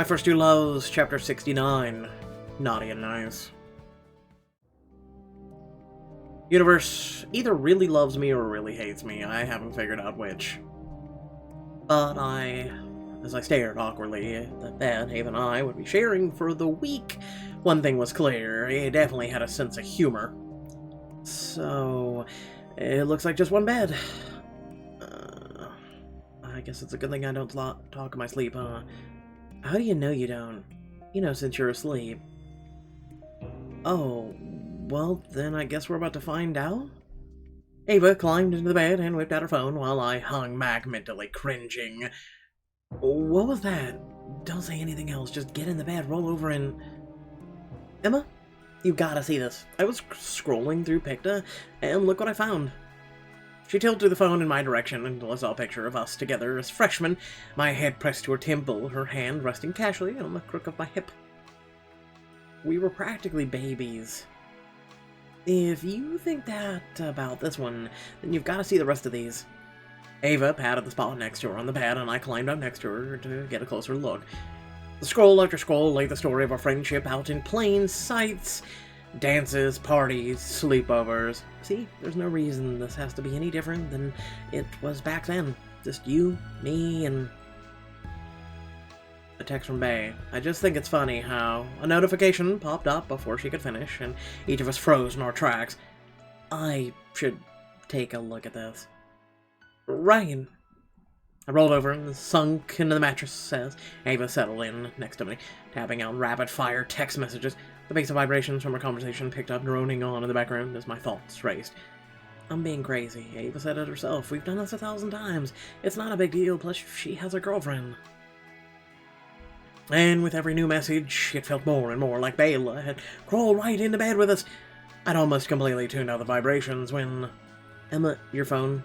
My First Two Loves, Chapter 69, Naughty and Nice. Universe either really loves me or really hates me. I haven't figured out which. But as I stared awkwardly at the bed Ava and I would be sharing for the week, one thing was clear. It definitely had a sense of humor. So, it looks like just one bed. I guess it's a good thing I don't talk in my sleep, huh? How do you know you don't? You know, since you're asleep. Oh, well, then I guess we're about to find out? Ava climbed into the bed and whipped out her phone while I hung back, mentally cringing. What was that? Don't say anything else, just get in the bed, roll over, and... Emma? You gotta see this. I was scrolling through Picta, and look what I found. She tilted the phone in my direction until I saw a picture of us together as freshmen, my head pressed to her temple, her hand resting casually on the crook of my hip. We were practically babies. If you think that about this one, then you've got to see the rest of these. Ava patted the spot next to her on the bed, and I climbed up next to her to get a closer look. The scroll after scroll laid the story of our friendship out in plain sight. Dances, parties, sleepovers. See, there's no reason this has to be any different than it was back then. Just you, me, and... A text from Bay. I just think it's funny how a notification popped up before she could finish, and each of us froze in our tracks. I should take a look at this. Ryan. I rolled over and sunk into the mattress as Ava settled in next to me, tapping out rapid-fire text messages. The bass of vibrations from our conversation picked up, droning on in the background as my thoughts raced. I'm being crazy. Ava said it herself. We've done this 1,000 times. It's not a big deal, plus she has a girlfriend. And with every new message, it felt more and more like Bela had crawled right into bed with us. I'd almost completely tuned out the vibrations when... Emma, your phone.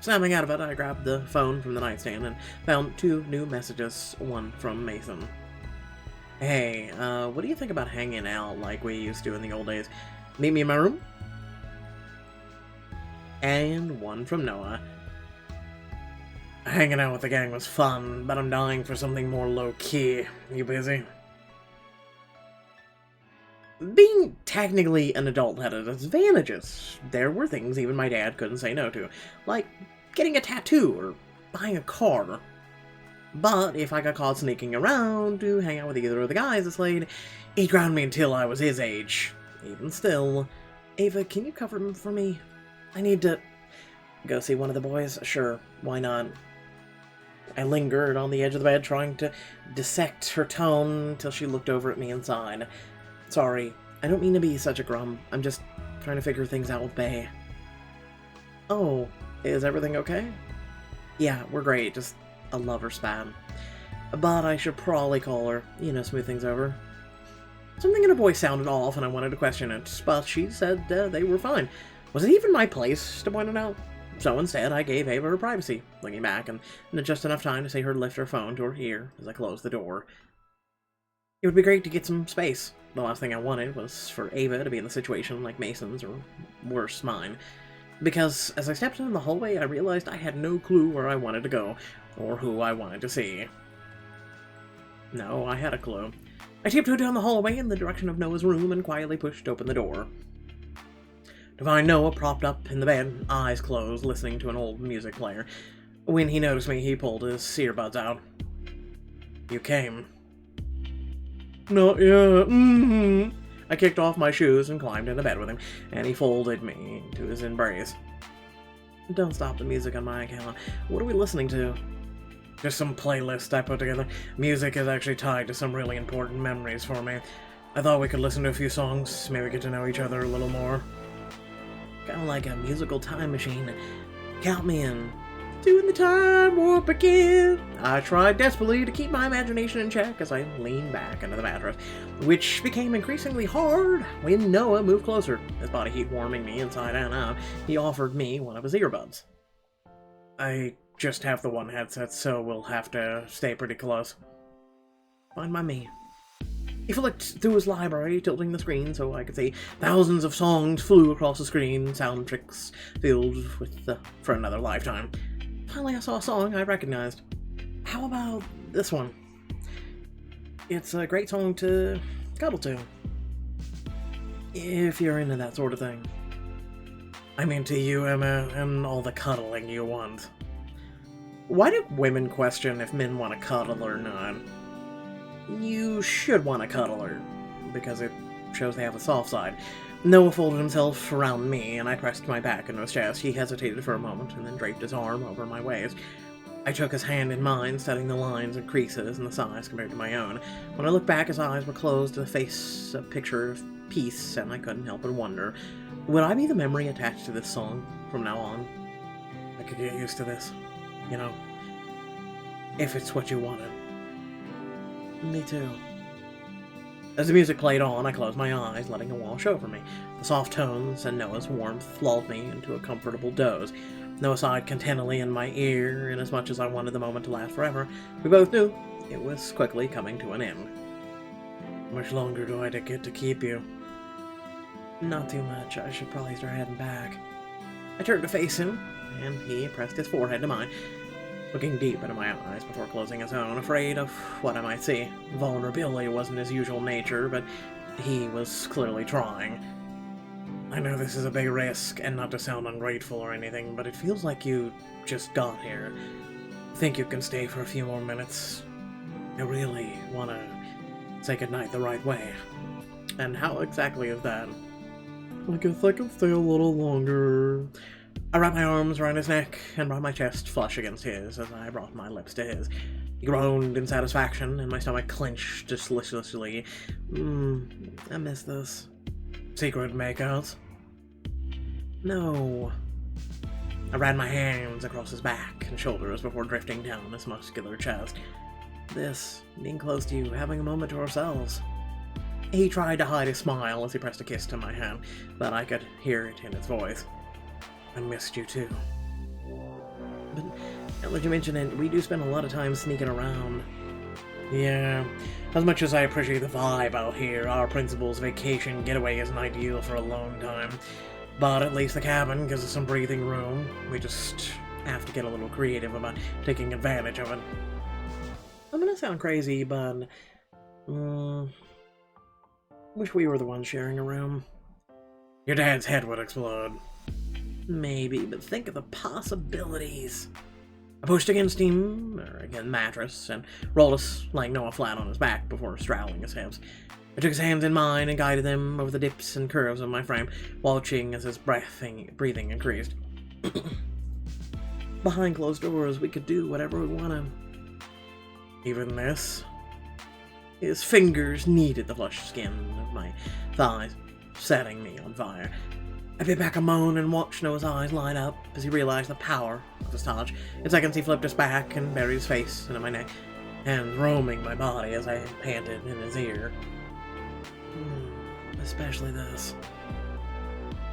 Snapping out of it, I grabbed the phone from the nightstand and found 2 new messages, one from Mason. Hey, what do you think about hanging out like we used to in the old days? Meet me in my room? And one from Noah. Hanging out with the gang was fun, but I'm dying for something more low-key. You busy? Being technically an adult had its advantages. There were things even my dad couldn't say no to, like getting a tattoo or buying a car. But if I got caught sneaking around to hang out with either of the guys at Slade, he'd ground me until I was his age. Even still. Ava, can you cover him for me? I need to go see one of the boys. Sure, why not? I lingered on the edge of the bed, trying to dissect her tone until she looked over at me and sighed. Sorry, I don't mean to be such a grump. I'm just trying to figure things out with Bay. Oh, is everything okay? Yeah, we're great, just a lover spat. But I should probably call her, smooth things over. Something in her voice sounded off and I wanted to question it, but she said they were fine. Was it even my place to point it out? So instead, I gave Ava her privacy, looking back, and just enough time to see her lift her phone to her ear as I closed the door. It would be great to get some space. The last thing I wanted was for Ava to be in a situation like Mason's, or worse, mine. Because as I stepped into the hallway, I realized I had no clue where I wanted to go, or who I wanted to see. No, I had a clue. I tiptoed down the hallway in the direction of Noah's room and quietly pushed open the door. To find Noah propped up in the bed, eyes closed, listening to an old music player. When he noticed me, he pulled his earbuds out. You came. Not yet. I kicked off my shoes and climbed into bed with him, and he folded me into his embrace. Don't stop the music on my account. What are we listening to? Just some playlist I put together. Music is actually tied to some really important memories for me. I thought we could listen to a few songs, maybe get to know each other a little more. Kinda like a musical time machine. Count me in. Doing the time warp again. I tried desperately to keep my imagination in check as I leaned back into the mattress, which became increasingly hard when Noah moved closer, his body heat warming me inside and out. He offered me one of his earbuds. I just have the one headset, so we'll have to stay pretty close. Fine by me. He flicked through his library, tilting the screen so I could see thousands of songs flew across the screen, soundtracks filled with For Another Lifetime. Finally, I saw a song I recognized. How about this one? It's a great song to cuddle to, if you're into that sort of thing. I'm into you, Emma, and all the cuddling you want. Why do women question if men want to cuddle or not? You should want to cuddle her, because it shows they have a soft side. Noah folded himself around me, and I pressed my back into his chest. He hesitated for a moment, and then draped his arm over my waist. I took his hand in mine, studying the lines and creases and the size compared to my own. When I looked back, his eyes were closed, the face a picture of peace, and I couldn't help but wonder, would I be the memory attached to this song from now on? I could get used to this, you know, if it's what you wanted. Me too. As the music played on, I closed my eyes, letting it wash over me. The soft tones and Noah's warmth lulled me into a comfortable doze. Noah sighed contentedly in my ear, and as much as I wanted the moment to last forever, we both knew it was quickly coming to an end. How much longer do I get to keep you? Not too much. I should probably start heading back. I turned to face him, and he pressed his forehead to mine, looking deep into my eyes before closing his own, afraid of what I might see. Vulnerability wasn't his usual nature, but he was clearly trying. I know this is a big risk, and not to sound ungrateful or anything, but it feels like you just got here. Think you can stay for a few more minutes? I really want to say goodnight the right way. And how exactly is that? I guess I can stay a little longer. I wrapped my arms around his neck and brought my chest flush against his as I brought my lips to his. He groaned in satisfaction, and my stomach clenched deliciously. I miss this. Secret makeouts? No. I ran my hands across his back and shoulders before drifting down his muscular chest. This, being close to you, having a moment to ourselves. He tried to hide his smile as he pressed a kiss to my hand, but I could hear it in his voice. I missed you too. But now that you mention it, we do spend a lot of time sneaking around. Yeah, as much as I appreciate the vibe out here, our principal's vacation getaway isn't ideal for alone time. But at least the cabin gives us some breathing room. We just have to get a little creative about taking advantage of it. I'm gonna sound crazy, but wish we were the ones sharing a room. Your dad's head would explode. Maybe, but think of the possibilities. I pushed against mattress, and rolled us laying Noah flat on his back before straddling his hips. I took his hands in mine and guided them over the dips and curves of my frame, watching as his breathing increased. Behind closed doors, we could do whatever we wanted. Even this. His fingers kneaded the flushed skin of my thighs, setting me on fire. I bit back a moan and watched Noah's eyes light up as he realized the power of his touch. In seconds, he flipped us back and buried his face into my neck, hands roaming my body as I panted in his ear. Especially this.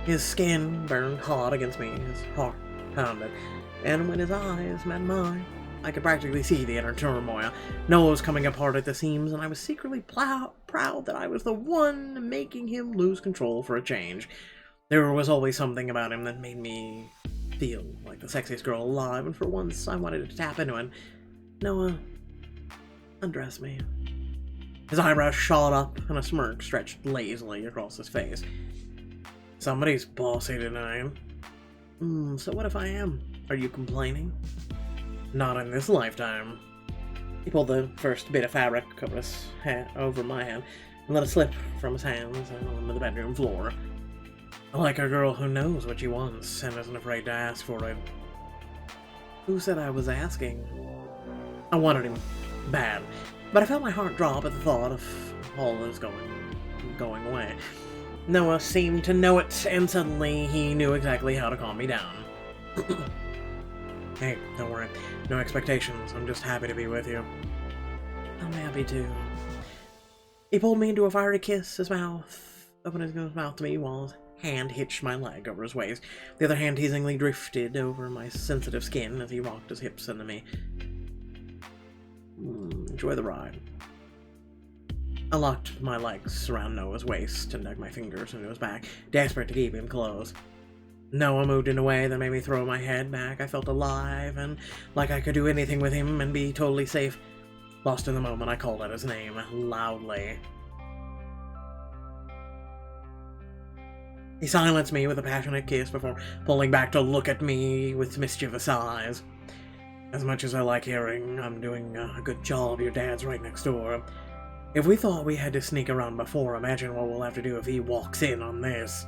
His skin burned hot against me, his heart pounded, and when his eyes met mine, I could practically see the inner turmoil. Noah was coming apart at the seams, and I was secretly proud that I was the one making him lose control for a change. There was always something about him that made me feel like the sexiest girl alive, and for once I wanted to tap into it. Noah, undress me. His eyebrows shot up, and a smirk stretched lazily across his face. Somebody's bossy tonight. So what if I am? Are you complaining? Not in this lifetime. He pulled the first bit of fabric over my hand, and let it slip from his hands onto the bedroom floor. I like a girl who knows what she wants and isn't afraid to ask for it. Who said I was asking? I wanted him bad, but I felt my heart drop at the thought of all this going away. Noah seemed to know it, and suddenly he knew exactly how to calm me down. Hey, don't worry. No expectations. I'm just happy to be with you. I'm happy too. He pulled me into a fiery kiss, his mouth opening his mouth to me while his hand hitched my leg over his waist. The other hand teasingly drifted over my sensitive skin as he rocked his hips into me. Enjoy the ride. I locked my legs around Noah's waist and dug my fingers into his back, desperate to keep him close. Noah moved in a way that made me throw my head back. I felt alive and like I could do anything with him and be totally safe. Lost in the moment, I called out his name loudly. He silenced me with a passionate kiss before pulling back to look at me with mischievous eyes. As much as I like hearing I'm doing a good job, your dad's right next door. If we thought we had to sneak around before, imagine what we'll have to do if he walks in on this.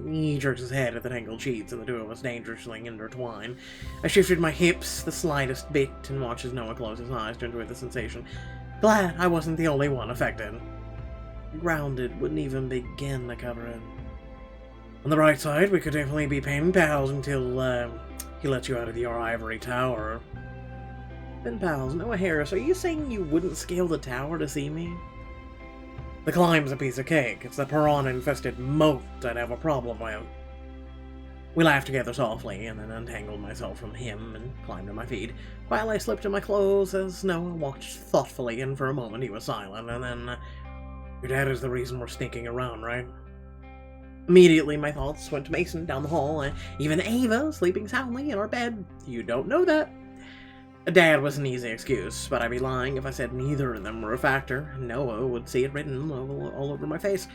He jerks his head at the tangled sheets, and the two of us dangerously intertwine. I shifted my hips the slightest bit and watched as Noah closed his eyes to enjoy the sensation. Glad I wasn't the only one affected. Grounded, wouldn't even begin to cover it. On the bright side, we could definitely be pen pals until he lets you out of your ivory tower. Pen pals, Noah Harris, are you saying you wouldn't scale the tower to see me? The climb's a piece of cake. It's the piranha-infested moat I'd have a problem with. We laughed together softly, and then untangled myself from him and climbed to my feet. While I slipped in my clothes as Noah watched thoughtfully, and for a moment he was silent, and then, your dad is the reason we're sneaking around, right? Immediately, my thoughts went to Mason down the hall, and even Ava sleeping soundly in our bed. You don't know that. Dad was an easy excuse, but I'd be lying if I said neither of them were a factor. Noah would see it written all over my face.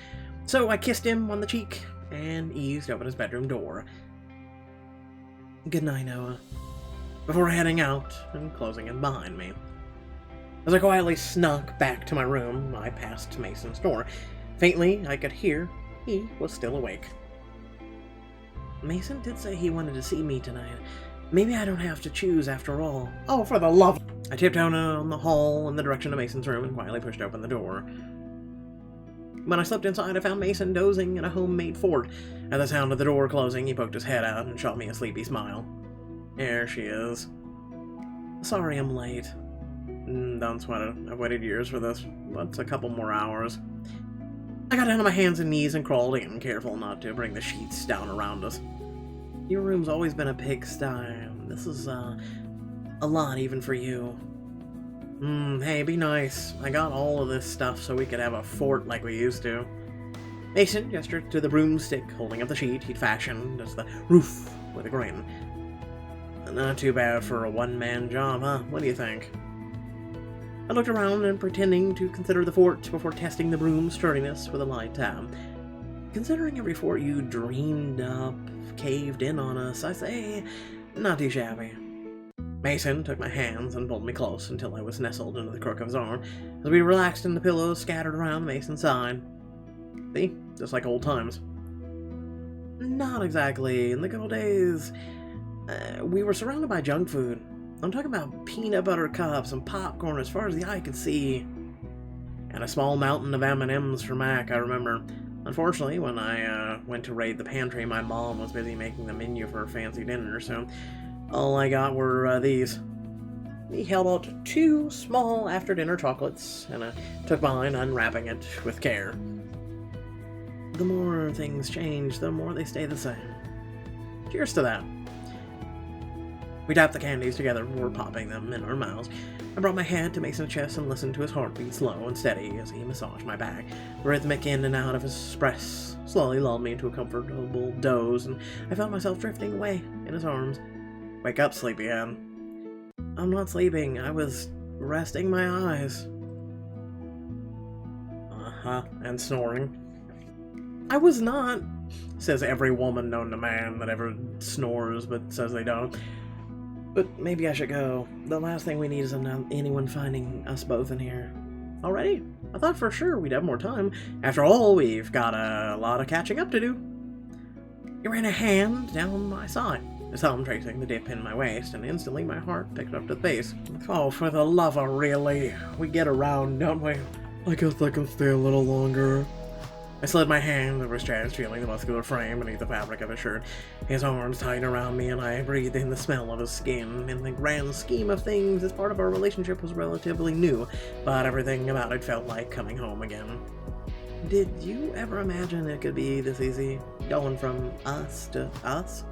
So I kissed him on the cheek and eased open his bedroom door. Good night, Noah. Before heading out and closing it behind me. As I quietly snuck back to my room, I passed Mason's door. Faintly, I could hear he was still awake. Mason did say he wanted to see me tonight. Maybe I don't have to choose after all. Oh, for the love! I tiptoed down the hall in the direction of Mason's room and quietly pushed open the door. When I slipped inside, I found Mason dozing in a homemade fort. At the sound of the door closing, he poked his head out and shot me a sleepy smile. There she is. Sorry I'm late. Don't sweat it. I've waited years for this. What's a couple more hours? I got down on my hands and knees and crawled in, careful not to bring the sheets down around us. Your room's always been a pigsty. This is, a lot even for you. Hey, be nice. I got all of this stuff so we could have a fort like we used to. Mason gestured to the broomstick holding up the sheet he'd fashioned as the roof with a grin. Not too bad for a one-man job, huh? What do you think? I looked around and pretending to consider the fort before testing the broom's sturdiness with a light tap. Considering every fort you dreamed up caved in on us, I say, not too shabby. Mason took my hands and pulled me close until I was nestled into the crook of his arm, as we relaxed in the pillows scattered around Mason's side. See? Just like old times. Not exactly. In the good old days, we were surrounded by junk food. I'm talking about peanut butter cups and popcorn as far as the eye could see. And a small mountain of M&Ms for Mac, I remember. Unfortunately, when I went to raid the pantry, my mom was busy making the menu for her fancy dinner, so all I got were these. He held out 2 small after-dinner chocolates, and I took mine, unwrapping it with care. The more things change, the more they stay the same. Cheers to that. We tapped the candies together before popping them in our mouths. I brought my head to Mason's chest and listened to his heartbeat slow and steady as he massaged my back. The rhythmic in and out of his breaths slowly lulled me into a comfortable doze, and I felt myself drifting away in his arms. Wake up, sleepyhead. I'm not sleeping. I was resting my eyes. And snoring. I was not, says every woman known to man that ever snores but says they don't. But maybe I should go. The last thing we need is anyone finding us both in here. Already? I thought for sure we'd have more time. After all, we've got a lot of catching up to do. He ran a hand down my side, his thumb tracing the dip in my waist, and instantly my heart picked up to the pace. Oh, for the love of really. We get around, don't we? I guess I can stay a little longer. I slid my hand over his chest, feeling the muscular frame beneath the fabric of his shirt. His arms tightened around me, and I breathed in the smell of his skin. In the grand scheme of things, this part of our relationship was relatively new, but everything about it felt like coming home again. Did you ever imagine it could be this easy, going from us to us?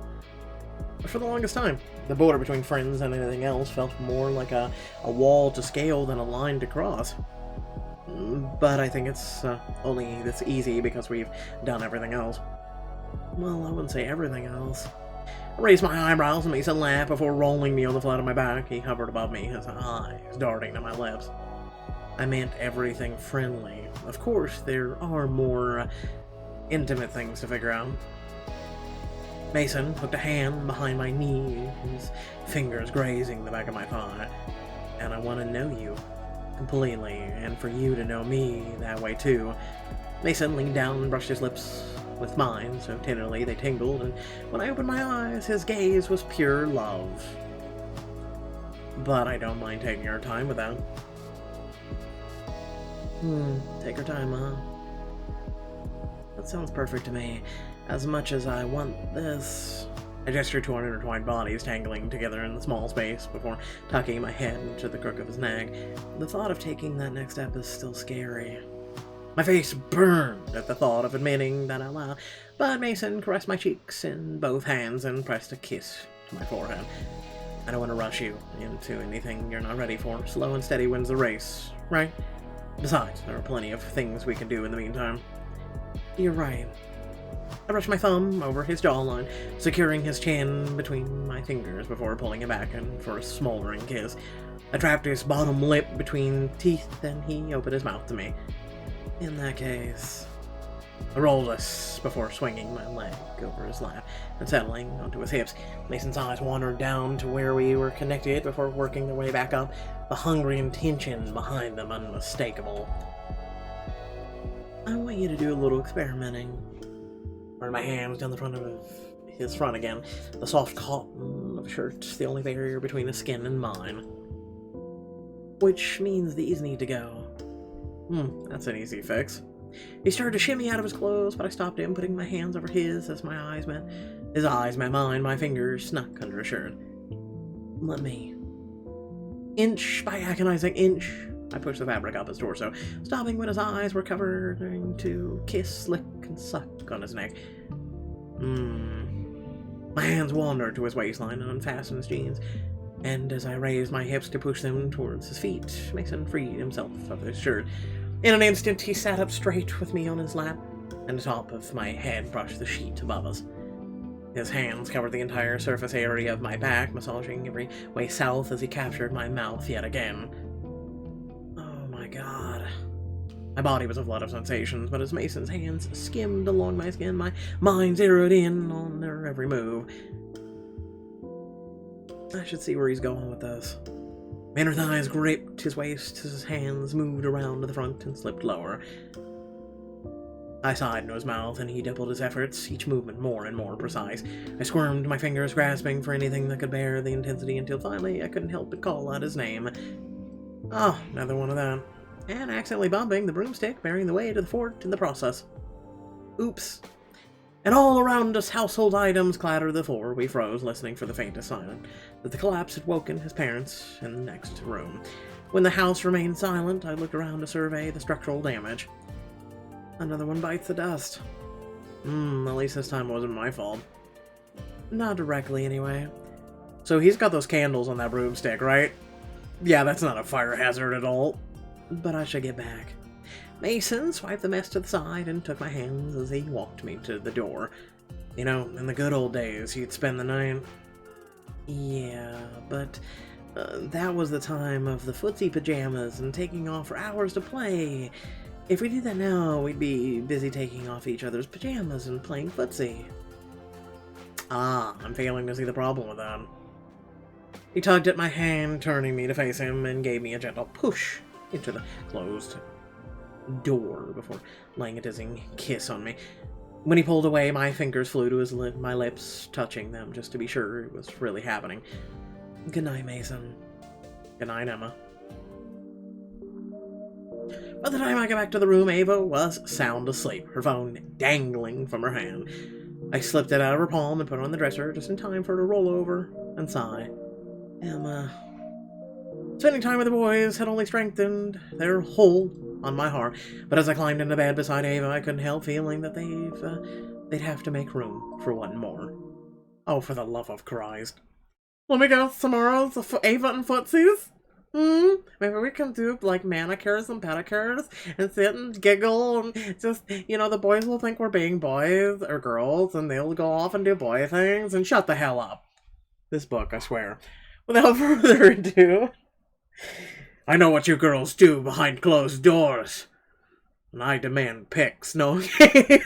For the longest time, the border between friends and anything else felt more like a wall to scale than a line to cross. But I think it's only this easy because we've done everything else. Well, I wouldn't say everything else. I raised my eyebrows and Mason laughed before rolling me on the flat of my back. He hovered above me, his eyes darting to my lips. I meant everything friendly. Of course, there are more intimate things to figure out. Mason hooked a hand behind my knee, his fingers grazing the back of my thigh. And I want to know you completely, and for you to know me that way too. Mason leaned down and brushed his lips with mine so tenderly they tingled, and when I opened my eyes, his gaze was pure love. But I don't mind taking our time with that. Take our time, huh? That sounds perfect to me. As much as I want this... I gestured to our intertwined bodies tangling together in the small space before tucking my head into the crook of his neck. The thought of taking that next step is still scary. My face burned at the thought of admitting that out loud, but Mason caressed my cheeks in both hands and pressed a kiss to my forehead. I don't want to rush you into anything you're not ready for. Slow and steady wins the race, right? Besides, there are plenty of things we can do in the meantime. You're right. I brushed my thumb over his jawline, securing his chin between my fingers before pulling him back in for a smoldering kiss. I trapped his bottom lip between teeth, then he opened his mouth to me. In that case... I rolled us before swinging my leg over his lap and settling onto his hips. Mason's eyes wandered down to where we were connected before working their way back up, the hungry intention behind them unmistakable. I want you to do a little experimenting. Run my hands down the front of his front again, the soft cotton of a shirt, the only barrier between his skin and mine. Which means these need to go. That's an easy fix. He started to shimmy out of his clothes, but I stopped him, putting my hands over his as my eyes met. His eyes met mine, my fingers snuck under his shirt. Let me. Inch by agonizing inch, I pushed the fabric up his torso, stopping when his eyes were covering to kiss, lick, and suck on his neck. My hands wandered to his waistline and unfastened his jeans, and as I raised my hips to push them towards his feet, Mason freed himself of his shirt. In an instant, he sat up straight with me on his lap, and the top of my head brushed the sheet above us. His hands covered the entire surface area of my back, massaging every way south as he captured my mouth yet again. Oh my god. My body was a flood of sensations, but as Mason's hands skimmed along my skin, my mind zeroed in on their every move. I should see where he's going with this. Maynard's eyes gripped his waist as his hands moved around to the front and slipped lower. I sighed into his mouth, and he doubled his efforts, each movement more and more precise. I squirmed, my fingers grasping for anything that could bear the intensity until finally I couldn't help but call out his name. Oh, another one of them. And accidentally bumping the broomstick, bearing the weight of the fort in the process. Oops. And all around us, household items clattered the floor. We froze, listening for the faintest sign that the collapse had woken his parents in the next room. When the house remained silent, I looked around to survey the structural damage. Another one bites the dust. At least this time it wasn't my fault. Not directly, anyway. So he's got those candles on that broomstick, right? Yeah, that's not a fire hazard at all. But I should get back. Mason swiped the mess to the side and took my hands as he walked me to the door. You know, in the good old days, you'd spend the night... Yeah, but that was the time of the footsie pajamas and taking off for hours to play. If we did that now, we'd be busy taking off each other's pajamas and playing footsie. I'm failing to see the problem with that. He tugged at my hand, turning me to face him, and gave me a gentle push into the closed door before laying a dizzying kiss on me. When he pulled away, my fingers flew to my lips, touching them just to be sure it was really happening. Good night, Mason. Good night, Emma. By the time I got back to the room, Ava was sound asleep, her phone dangling from her hand. I slipped it out of her palm and put it on the dresser just in time for her to roll over and sigh. Emma. Spending time with the boys had only strengthened their hold on my heart, but as I climbed into bed beside Ava, I couldn't help feeling that they'd have to make room for one more. Oh, for the love of Christ. Let me guess, tomorrow's Ava and Footsies? Maybe we can do like manicures and pedicures and sit and giggle and just, the boys will think we're being boys or girls and they'll go off and do boy things and shut the hell up. This book, I swear. Without further ado, I know what you girls do behind closed doors. And I demand pics. No, okay.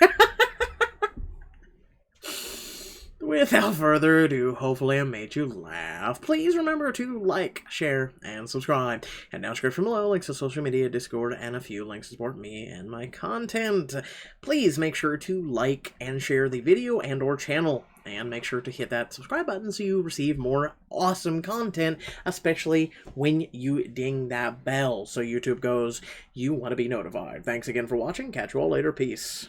Without further ado, hopefully I made you laugh. Please remember to like, share, and subscribe. And now description below, links to social media, Discord, and a few links to support me and my content. Please make sure to like and share the video and or channel. And make sure to hit that subscribe button so you receive more awesome content, especially when you ding that bell so YouTube goes, you want to be notified. Thanks again for watching. Catch you all later. Peace.